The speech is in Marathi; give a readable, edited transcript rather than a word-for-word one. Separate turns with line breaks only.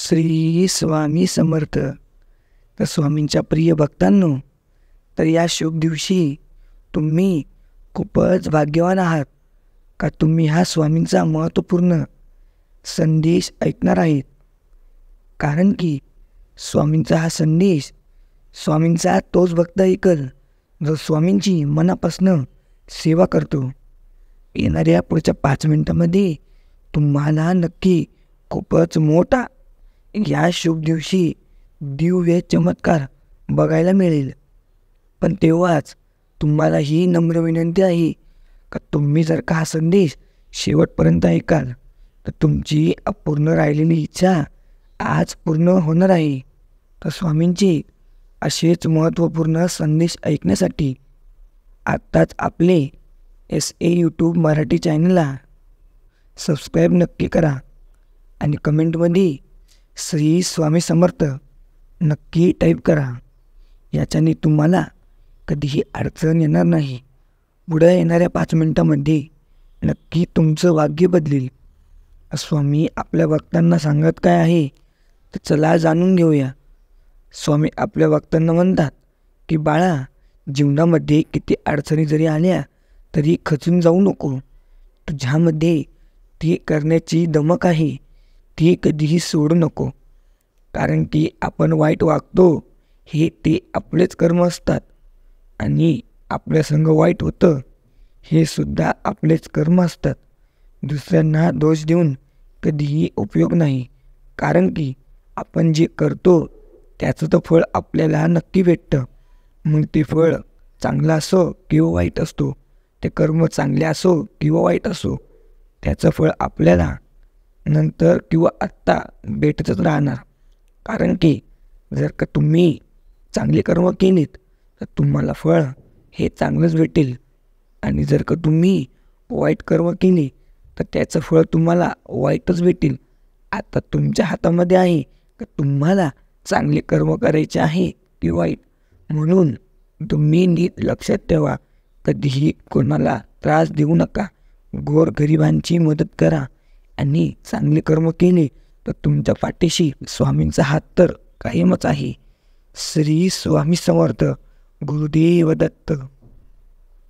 श्री स्वामी समर्थ. तर स्वामींच्या प्रिय भक्तांनो, तर या शुभ दिवशी तुम्ही खूपच भाग्यवान आहात का तुम्ही हा स्वामींचा महत्त्वपूर्ण संदेश ऐकणार आहेत. कारण की स्वामींचा हा संदेश स्वामींचा तोच भक्त ऐकल जो स्वामींची मनापासून सेवा करतो. येणाऱ्या पुढच्या 5 मिनिटांमध्ये तुम्हाला नक्की खूपच मोठा या शुभ दिवशी दिव्य चमत्कार बघायला मिळेल. पण तेव्हाच तुम्हाला ही नम्र विनंती आहे का तुम्ही जर का हा संदेश शेवटपर्यंत ऐकाल तर तुमची अपूर्ण राहिलेली इच्छा आज पूर्ण होणार आहे. तर स्वामींचे असेच महत्त्वपूर्ण संदेश ऐकण्यासाठी आत्ताच आपले SA यूट्यूब मराठी चॅनलला सबस्क्राईब नक्की करा आणि कमेंटमध्ये श्री स्वामी समर्थ नक्की टाईप करा. याच्याने तुम्हाला कधीही अडचण येणार नाही. पुढे येणाऱ्या 5 मिनिटांमध्ये नक्की तुमचं भाग्य बदलेल. स्वामी आपल्या भक्तांना सांगत काय आहे तर चला जाणून घेऊया. स्वामी आपल्या भक्तांना म्हणतात की बाळा, जीवनामध्ये किती अडचणी जरी आल्या तरी खचून जाऊ नको. तुझ्यामध्ये ती करण्याची धमक आहे, ती कधीही सोडू नको. कारण की आपण वाईट वागतो हे ते आपलेच कर्म असतात आणि आपल्या संग वाईट होतं हे सुद्धा आपलेच कर्म असतात. दुसऱ्यांना दोष देऊन कधीही उपयोग नाही. कारण की आपण जे करतो त्याचं तर फळ आपल्याला नक्की भेटतं. मग ते फळ चांगलं असो किंवा वाईट असतो, ते कर्म चांगले असो किंवा वाईट असो, त्याचं फळ आपल्याला नंतर किंवा आत्ता भेटतच राहणार. कारण की जर का तुम्ही चांगले कर्म केलीत तर तुम्हाला फळ हे चांगलंच भेटेल आणि जर का तुम्ही वाईट कर्म केली तर त्याचं फळ तुम्हाला वाईटच भेटेल. आता तुमच्या हातामध्ये आहे का तुम्हाला चांगले कर्म करायचे आहे की वाईट. म्हणून तुम्ही नीट लक्षात ठेवा, कधीही कोणाला त्रास देऊ नका. गोरगरिबांची मदत करा आणि चांगले कर्म केले तर तुमच्या पाठीशी स्वामींचा हात तर कायमच आहे. श्री स्वामी समर्थ. गुरुदेव दत्त.